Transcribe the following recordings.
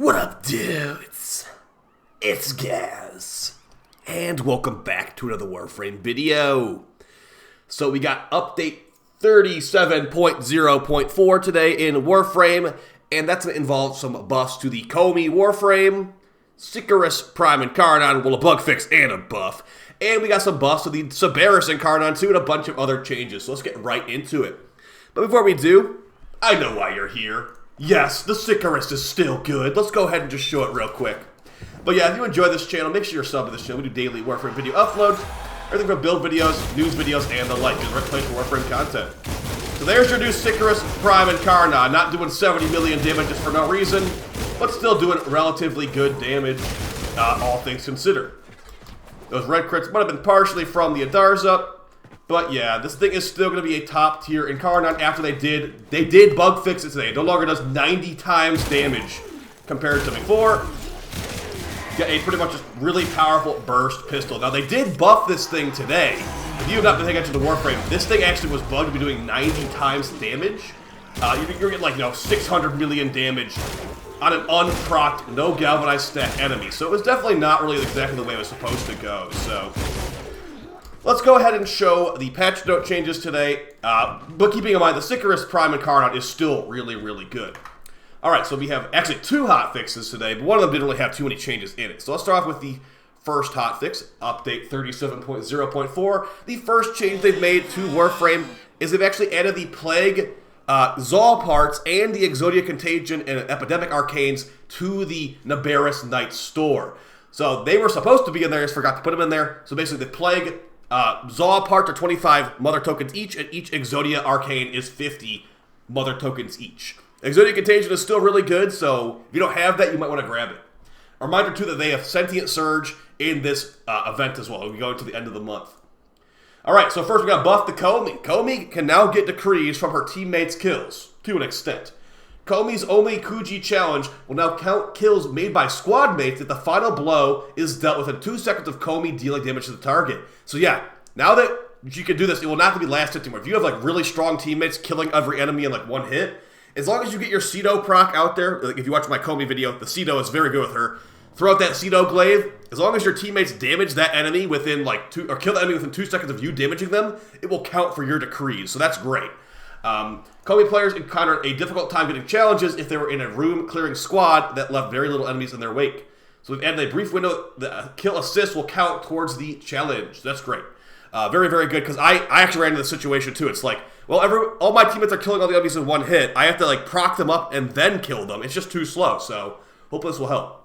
What up, dudes? It's Gaz, and welcome back to another Warframe video. So we got update 37.0.4 today in Warframe, and that's going to involve some buffs to the Koumei Warframe, Sicarus Prime Incarnon, well, a bug fix and a buff. And we got some buffs to the Sybaris Incarnon too, and a bunch of other changes. So let's get right into it. But before we do, I know why you're here. Yes, the Sicarus is still good. Let's go ahead and just show it real quick. But yeah, if you enjoy this channel, make sure you're subbed to this channel. We do daily Warframe video uploads, everything from build videos, news videos, and the like. It's the right place for Warframe content. So there's your new Sicarus Prime Incarnon. Not doing 70 million damage just for no reason, but still doing relatively good damage, all things considered. Those red crits might have been partially from the Adarza, but yeah, this thing is still going to be a top tier Incarnon after they did bug fix it today. It no longer does 90 times damage compared to before. Got a pretty much just really powerful burst pistol. Now they did buff this thing today. If you have not been paying attention to Warframe, this thing actually was bugged to be doing 90 times damage. You're getting like 600 million damage on an unprocced, no galvanized stack enemy. So it was definitely not really exactly the way it was supposed to go. So let's go ahead and show the patch note changes today. But keeping in mind, the Sicarus Prime Incarnon is still really, really good. Alright, so we have actually two hot fixes today, but one of them didn't really have too many changes in it. So let's start off with the first hot fix, update 37.0.4. The first change they've made to Warframe is they've actually added the Plague Zal parts and the Exodia Contagion and Epidemic Arcanes to the Naberus Knight store. So they were supposed to be in there, I just forgot to put them in there. So basically the Plague Zal parts are 25 mother tokens each, and each Exodia Arcane is 50 mother tokens each. Exodia Contagion is still really good, so if you don't have that, you might want to grab it. A reminder too that they have Sentient Surge in this event as well. We go into the end of the month. Alright, so first we got buff to Koumei. Koumei can now get decrees from her teammates' kills, to an extent. Koumei's only Kuji challenge will now count kills made by squad mates if the final blow is dealt within 2 seconds of Koumei dealing damage to the target. So yeah, now that you can do this, it will not have to be last hit anymore. If you have like really strong teammates killing every enemy in like one hit, as long as you get your Cedo proc out there, like if you watch my Koumei video, the Cedo is very good with her. Throw out that Cedo glaive. As long as your teammates damage that enemy within like kill the enemy within 2 seconds of you damaging them, it will count for your decrees. So that's great. Koumei players encountered a difficult time getting challenges if they were in a room clearing squad that left very little enemies in their wake. So we've added a brief window. The kill assist will count towards the challenge. That's great. Very, very good, because I actually ran into the situation too. It's like, well, all my teammates are killing all the enemies in one hit. I have to like proc them up and then kill them. It's just too slow, so hopefully this will help.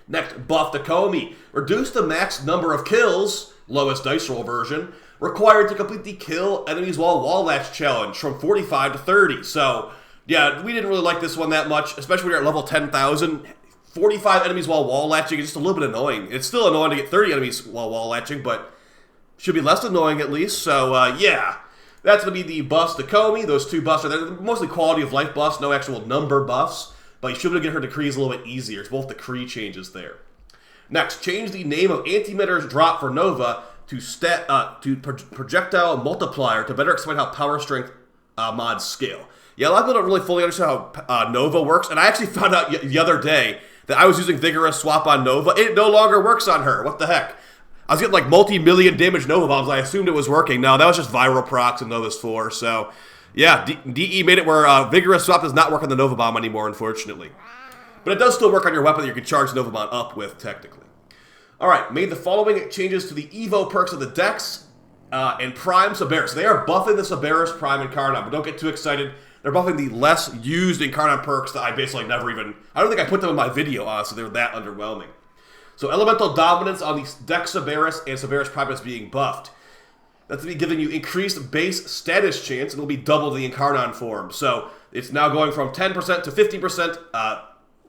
Next, buff to Koumei. Reduce the max number of kills, lowest dice roll version, required to complete the kill enemies while wall latch challenge from 45 to 30. So, yeah, we didn't really like this one that much, especially when you're at level 10,000. 45 enemies while wall latching is just a little bit annoying. It's still annoying to get 30 enemies while wall latching, but should be less annoying at least. So, yeah, that's going to be the buffs to Koumei. Those two buffs are mostly quality of life buffs, no actual number buffs. But you should be able to get her decrees a little bit easier. It's both decree changes there. Next, change the name of Antimitter's drop for Nova to projectile multiplier to better explain how power strength mods scale. Yeah, a lot of people don't really fully understand how Nova works, and I actually found out the other day that I was using Vigorous Swap on Nova. It no longer works on her. What the heck? I was getting like multi-million damage Nova bombs. I assumed it was working. No, that was just viral procs in Nova's 4, so yeah, DE made it where Vigorous Swap does not work on the Nova Bomb anymore, unfortunately. But it does still work on your weapon that you can charge Nova Bomb up with, technically. Alright, made the following changes to the Evo perks of the Dex and Prime Sybaris. They are buffing the Sybaris Prime Incarnon, but don't get too excited. They're buffing the less used Incarnon perks that I basically never even... I don't think I put them in my video, honestly. They're that underwhelming. So Elemental Dominance on the Dex Sybaris and Sybaris Prime is being buffed. That's going to be giving you increased base status chance, and it will be double the Incarnon form. So it's now going from 10% to 50%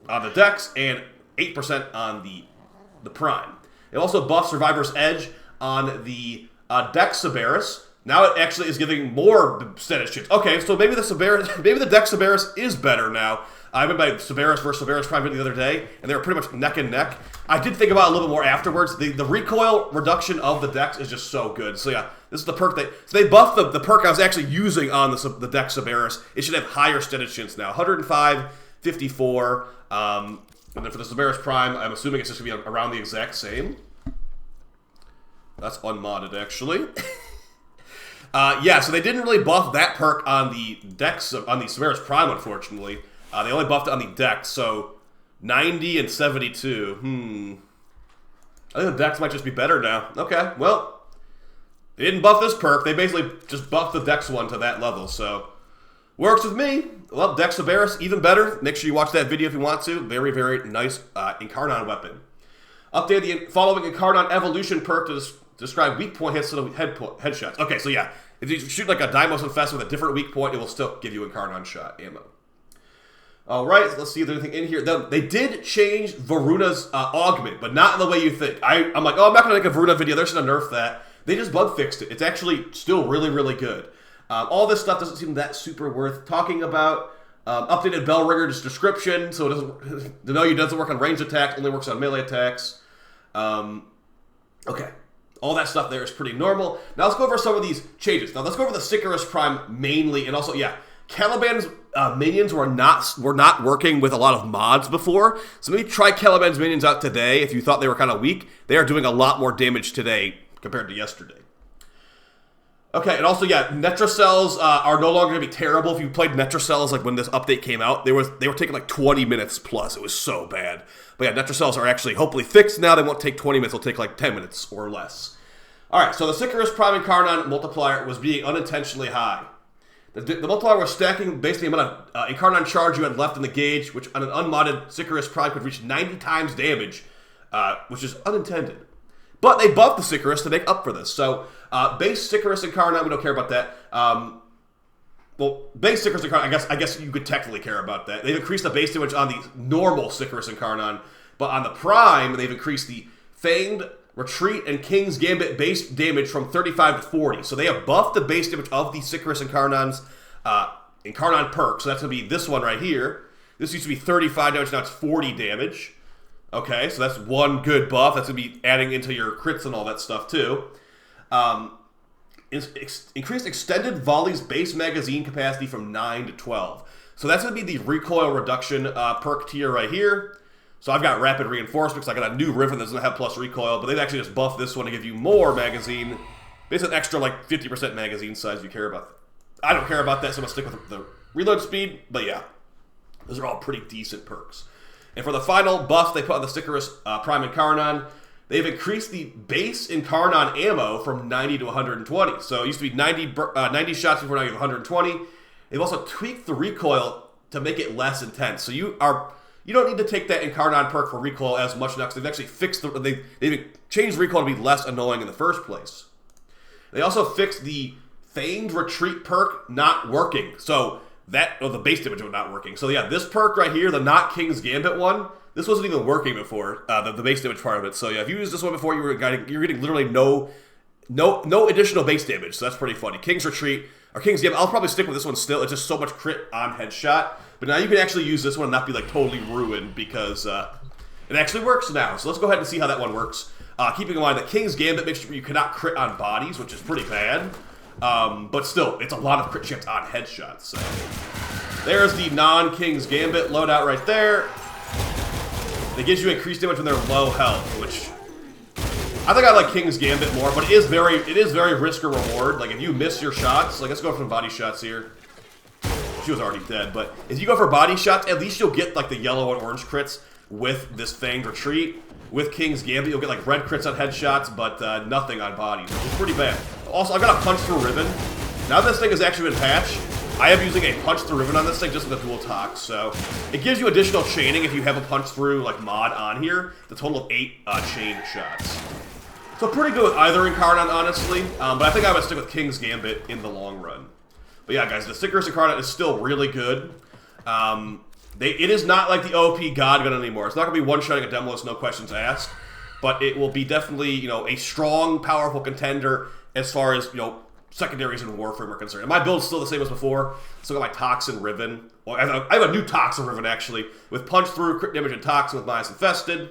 on the Dex and 8% on the Prime. It also buffs Survivor's Edge on the Dex Sybaris. Now it actually is giving more status chance. Okay, so maybe the Dex Sybaris is better now. I went by Sybaris versus Sybaris Prime the other day, and they were pretty much neck and neck. I did think about it a little bit more afterwards. The recoil reduction of the Dex is just so good. So yeah, this is the perk so they buffed the perk I was actually using on the Dex Sybaris. It should have higher status chance now. 105, 54, And then for the Sybaris Prime, I'm assuming it's just going to be around the exact same. That's unmodded, actually. Yeah, so they didn't really buff that perk on the decks, on the Sybaris Prime, unfortunately. They only buffed it on the decks, so 90 and 72. I think the decks might just be better now. Okay, well, they didn't buff this perk. They basically just buffed the dex one to that level, so works with me. Well, Dex Sybaris, even better. Make sure you watch that video if you want to. Very, very nice Incarnon weapon. Update the following Incarnon evolution perk to describe weak point hits to the headshots. Okay, so yeah, if you shoot like a Deimos Infested with a different weak point, it will still give you Incarnon shot ammo. Alright, let's see if there's anything in here. They did change Voruna's Augment, but not in the way you think. I'm like, oh, I'm not going to make a Voruna video. They're just going to nerf that. They just bug fixed it. It's actually still really, really good. All this stuff doesn't seem that super worth talking about. Updated Bellringer's description, so it doesn't, the know doesn't work on ranged attacks, only works on melee attacks. Okay. All that stuff there is pretty normal. Now let's go over some of these changes. Now let's go over the Sicarus Prime mainly, and also, yeah, Caliban's minions were not working with a lot of mods before, so maybe try Caliban's minions out today if you thought they were kind of weak. They are doing a lot more damage today compared to yesterday. Okay, and also, yeah, Netracells are no longer going to be terrible. If you played Netracells, like when this update came out, they were taking like 20 minutes plus. It was so bad. But yeah, Netracells are actually hopefully fixed now. They won't take 20 minutes. They'll take like 10 minutes or less. Alright, so the Sicarus Prime Incarnon multiplier was being unintentionally high. The multiplier was stacking based on the amount of Incarnon charge you had left in the gauge, which on an unmodded Sicarus Prime could reach 90 times damage, which is unintended. But they buffed the Sicarus to make up for this. So, base Sicarus Incarnon, we don't care about that. Well, base Sicarus Incarnon, I guess you could technically care about that. They've increased the base damage on the normal Sicarus Incarnon, but on the Prime, they've increased the Fanged, Retreat, and King's Gambit base damage from 35 to 40. So they have buffed the base damage of the Sicarus Incarnon's Incarnon perk. So that's going to be this one right here. This used to be 35 damage, now it's 40 damage. Okay, so that's one good buff. That's going to be adding into your crits and all that stuff, too. Increased extended volleys base magazine capacity from 9 to 12. So that's going to be the recoil reduction perk tier right here. So I've got rapid reinforcement because I got a new Riven that doesn't have plus recoil, but they've actually just buffed this one to give you more magazine. Basically an extra like 50% magazine size if you care about that. I don't care about that, so I'm going to stick with the reload speed, but yeah. Those are all pretty decent perks. And for the final buff they put on the Sicarus Prime Incarnon, they've increased the base Incarnon ammo from 90 to 120. So it used to be 90 shots before, now you have 120. They've also tweaked the recoil to make it less intense. So you don't need to take that Incarnon perk for recoil as much now because they've actually fixed they've changed recoil to be less annoying in the first place. They also fixed the Feigned Retreat perk not working. So the base damage was not working. So yeah, this perk right here, the Not King's Gambit one, this wasn't even working before, the base damage part of it. So yeah, if you used this one before, you're getting literally no additional base damage. So that's pretty funny. King's Retreat, or King's Gambit, I'll probably stick with this one still. It's just so much crit on headshot. But now you can actually use this one and not be like totally ruined because it actually works now. So let's go ahead and see how that one works. Keeping in mind that King's Gambit makes sure you cannot crit on bodies, which is pretty bad. But still, it's a lot of crit chance on headshots. So there's the non-King's Gambit loadout right there. It gives you increased damage when they're low health, which I think I like King's Gambit more, but it is very risk or reward. Like if you miss your shots, like let's go for some body shots here. She was already dead, but if you go for body shots, at least you'll get like the yellow and orange crits with this Fanged Retreat. With King's Gambit, you'll get like red crits on headshots, but nothing on bodies, which is pretty bad. Also, I've got a punch through Riven. Now that this thing has actually been patched, I am using a punch through Riven on this thing just with a dual tox, so it gives you additional chaining if you have a punch through like mod on here. The total of 8 chain shots. So pretty good with either Incarnon, honestly, but I think I would stick with King's Gambit in the long run. But yeah, guys, the Sicarus Incarnon is still really good. It is not like the OP God Gun anymore. It's not going to be one-shotting a Demolist, no questions asked. But it will be definitely, you know, a strong, powerful contender as far as, you know, secondaries in Warframe are concerned. And my build's still the same as before. Still got my Toxin Riven. Well, I have a new Toxin Riven, actually, with Punch Through, Crit Damage, and Toxin with Minus Infested.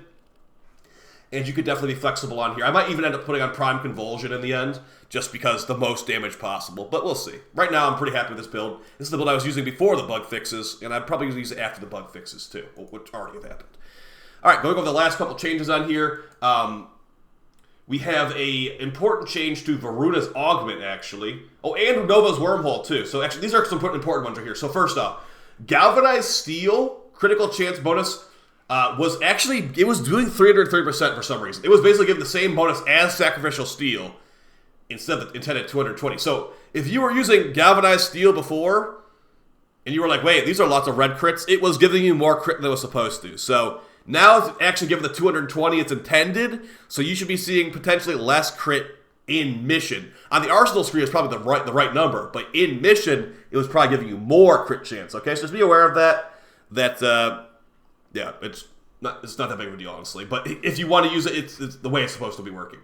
And you could definitely be flexible on here. I might even end up putting on Prime Convulsion in the end, just because the most damage possible. But we'll see. Right now, I'm pretty happy with this build. This is the build I was using before the bug fixes, and I'd probably use it after the bug fixes, too, which already have happened. All right, going over the last couple changes on here. We have a important change to Voruna's Augment, actually. Oh, and Nova's Wormhole, too. So actually, these are some important ones right here. So first off, Galvanized Steel, critical chance bonus, was actually, it was doing 330% for some reason. It was basically giving the same bonus as Sacrificial Steel instead of the intended 220. So if you were using Galvanized Steel before, and you were like, wait, these are lots of red crits, it was giving you more crit than it was supposed to. So now it's actually given the 220 it's intended, so you should be seeing potentially less crit in mission. On the Arsenal screen, it's probably the right number, but in mission, it was probably giving you more crit chance. Okay, so just be aware of that. Yeah, it's not that big of a deal, honestly. But if you want to use it, it's the way it's supposed to be working.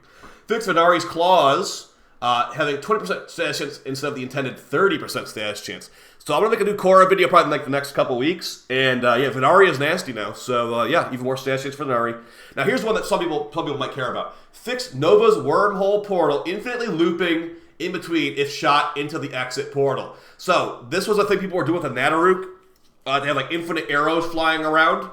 Fix Venari's Claws, having 20% status chance instead of the intended 30% status chance. So I'm going to make a new Korra video probably in like the next couple weeks. And yeah, Venari is nasty now. So yeah, even more status chance for Venari. Now here's one that some people might care about. Fix Nova's Wormhole Portal, infinitely looping in between if shot into the exit portal. So this was a thing people were doing with the Naberus. They have like infinite arrows flying around.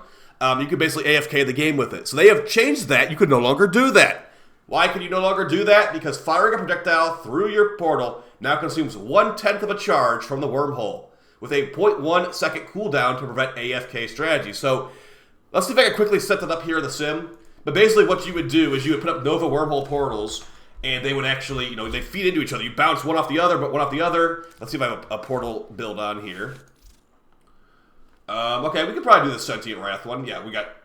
You could basically AFK the game with it. So they have changed that. You could no longer do that. Why can you no longer do that? Because firing a projectile through your portal now consumes 1/10 of a charge from the wormhole, with a 0.1 second cooldown to prevent AFK strategy. So let's see if I can quickly set that up here in the sim. But basically what you would do is you would put up Nova wormhole portals, and they would actually, you know, they feed into each other. You bounce one off the other, but one off the other. Let's see if I have a portal build on here. Okay, we could probably do the Sentient Wrath one. Yeah, we got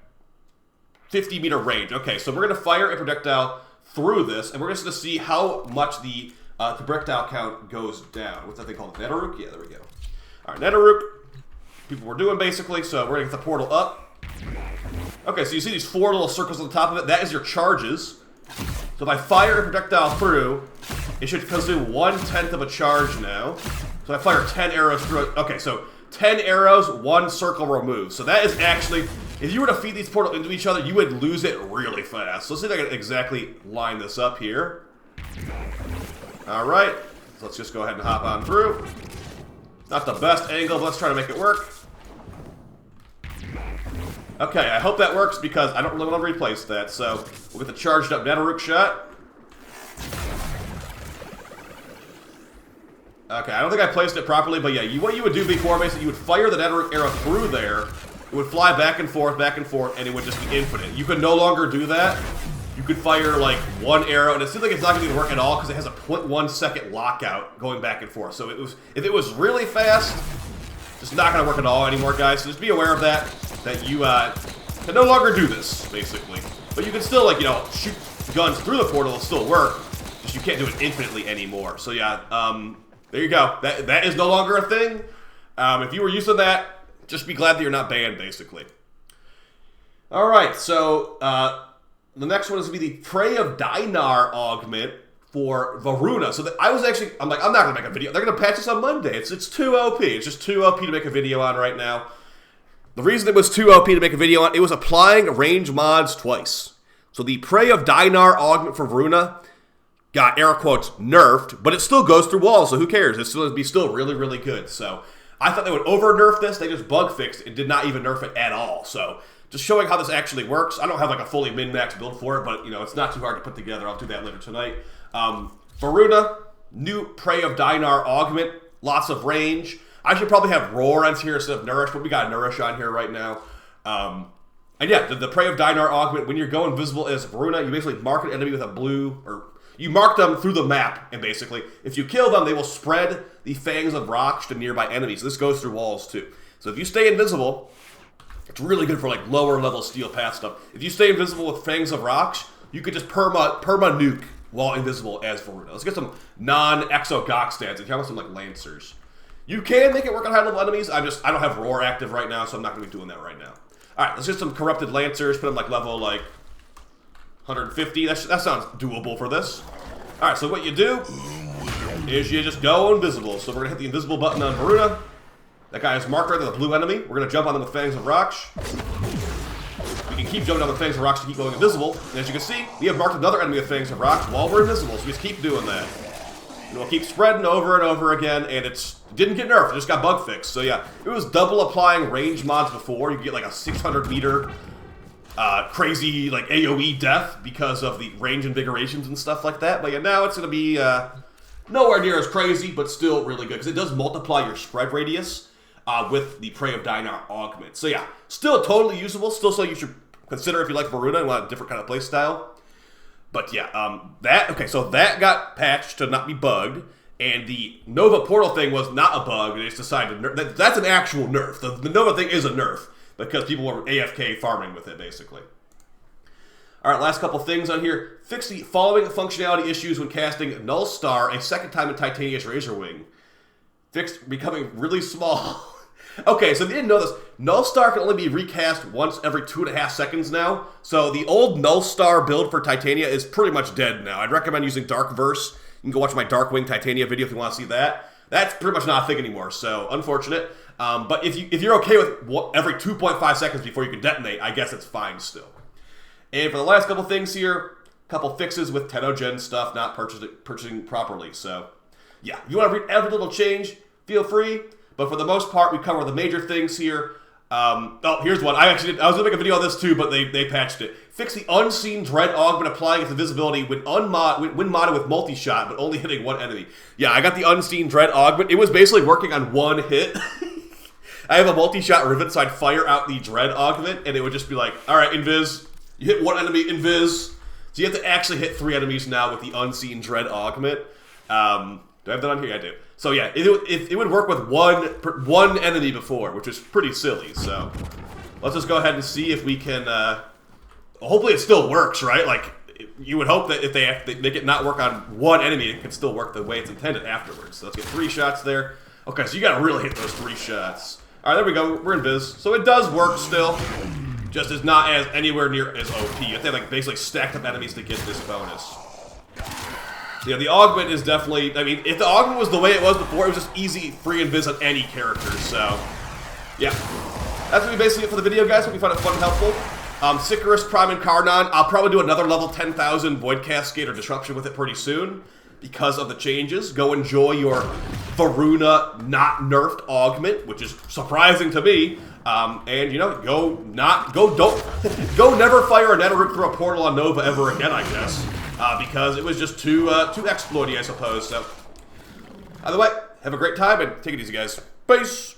50-meter range. Okay, so we're going to fire a projectile through this, and we're just going to see how much the projectile count goes down. What's that thing called? Naberus? Yeah, there we go. All right, Naberus. People were doing, basically, so we're going to get the portal up. Okay, so you see these 4 little circles on the top of it? That is your charges. So if I fire a projectile through, it should consume 1/10 of a charge now. So I fire 10 arrows through it. Okay, so 10 arrows, 1 circle removed. So that is actually, if you were to feed these portals into each other, you would lose it really fast. So let's see if I can exactly line this up here. Alright, so let's just go ahead and hop on through. Not the best angle, but let's try to make it work. Okay, I hope that works because I don't really want to replace that. So we'll get the charged up Naberus shot. Okay, I don't think I placed it properly, but yeah, what you would do before, basically, you would fire the Naberus arrow through there, it would fly back and forth, and it would just be infinite. You could no longer do that. You could fire, like, 1 arrow, and it seems like it's not going to work at all, because it has a 0.1 second lockout going back and forth. So if it was really fast, it's not going to work at all anymore, guys. So just be aware of that you can no longer do this, basically. But you can still, like, you know, shoot guns through the portal, it'll still work, just you can't do it infinitely anymore. So yeah, there you go. That is no longer a thing. If you were using that, just be glad that you're not banned, basically. Alright, so the next one is going to be the Prey of Dinar Augment for Voruna. So I'm like, I'm not going to make a video. They're going to patch this on Monday. It's too OP. It's just too OP to make a video on right now. The reason it was too OP to make a video on, it was applying range mods twice. So the Prey of Dinar Augment for Voruna got, air quotes, nerfed, but it still goes through walls, so who cares? It's still be really, really good. So I thought they would over-nerf this. They just bug fixed it and did not even nerf it at all. So just showing how this actually works. I don't have like a fully min-max build for it, but you know, it's not too hard to put together. I'll do that later tonight. Voruna, new Prey of Dinar Augment, lots of range. I should probably have Roar on here instead of Nourish, but we got Nourish on here right now. And yeah, the Prey of Dinar Augment, when you're going visible as Voruna, you basically mark an enemy with a blue, or you mark them through the map, and basically, if you kill them, they will spread the Fangs of Raksh to nearby enemies. This goes through walls, too. So if you stay invisible, it's really good for, like, lower-level Steel Path stuff. If you stay invisible with Fangs of Raksh, you could just perma-nuke while invisible as Voruna. Let's get some non-Exo Gok stats, and how about some, like, Lancers. You can make it work on high-level enemies. I don't have Roar active right now, so I'm not going to be doing that right now. Alright, let's get some Corrupted Lancers, put them, like, level, like, 150. That sounds doable for this. Alright, so what you do is you just go invisible. So we're going to hit the invisible button on Voruna. That guy is marked right there, the blue enemy. We're going to jump on them with Fangs of Raksh. We can keep jumping on the Fangs of Raksh to keep going invisible. And as you can see, we have marked another enemy with Fangs of Raksh while we're invisible. So we just keep doing that. And we'll keep spreading over and over again, and it didn't get nerfed, it just got bug fixed. So yeah, it was double applying range mods before. You could get like a 600-meter crazy like AoE death because of the range invigorations and stuff like that. But yeah, now it's going to be nowhere near as crazy, but still really good because it does multiply your spread radius with the Prey of Dynar Augment. So yeah, still totally usable. Still something you should consider if you like Voruna and want a different kind of playstyle. But yeah, so that got patched to not be bugged. And the Nova Portal thing was not a bug. They just decided to nerf. That's an actual nerf. The Nova thing is a nerf because people were AFK farming with it, basically. All right, last couple things on here. Fix the following functionality issues when casting Null Star a second time in Titania's Razorwing. Fixed becoming really small. Okay, so if you didn't know this, Null Star can only be recast once every 2.5 seconds now. So the old Null Star build for Titania is pretty much dead now. I'd recommend using Dark Verse. You can go watch my Darkwing Titania video if you want to see that. That's pretty much not a thing anymore, so unfortunate. But if you're okay with every 2.5 seconds before you can detonate, I guess it's fine still. And for the last couple things here, a couple fixes with Tenogen stuff not purchasing properly. So yeah, if you want to read every little change, feel free. But for the most part, we cover the major things here. Oh, here's one. I was going to make a video on this too, but they patched it. Fix the Unseen Dread Augment applying its invisibility when modded with multi-shot, but only hitting one enemy. Yeah, I got the Unseen Dread Augment. It was basically working on one hit. I have a multi-shot rivet, so I'd fire out the Dread Augment, and it would just be like, all right, invis. You hit one enemy, invis. So you have to actually hit 3 enemies now with the Unseen Dread Augment. Do I have that on here? Yeah, I do. So yeah, it would work with one enemy before, which is pretty silly. So let's just go ahead and see if we can. Hopefully, it still works, right? Like you would hope that if they make it not work on one enemy, it can still work the way it's intended afterwards. So let's get 3 shots there. Okay, so you got to really hit those 3 shots. All right, there we go. We're in biz. So it does work still, just is not as anywhere near as OP. You have to have like basically stacked up enemies to get this bonus. Yeah, the Augment is definitely, I mean, if the Augment was the way it was before, it was just easy, free invis on any character, so, yeah. That's going to be basically it for the video, guys. Hope you found it fun and helpful. Sicarus, Prime, Incarnon. I'll probably do another level 10,000 Void Cascade or Disruption with it pretty soon because of the changes. Go enjoy your Voruna not nerfed Augment, which is surprising to me. And, you know, go never fire a Naberus through a portal on Nova ever again, I guess. Because it was just too exploity, I suppose. So, either way, have a great time and take it easy, guys. Peace!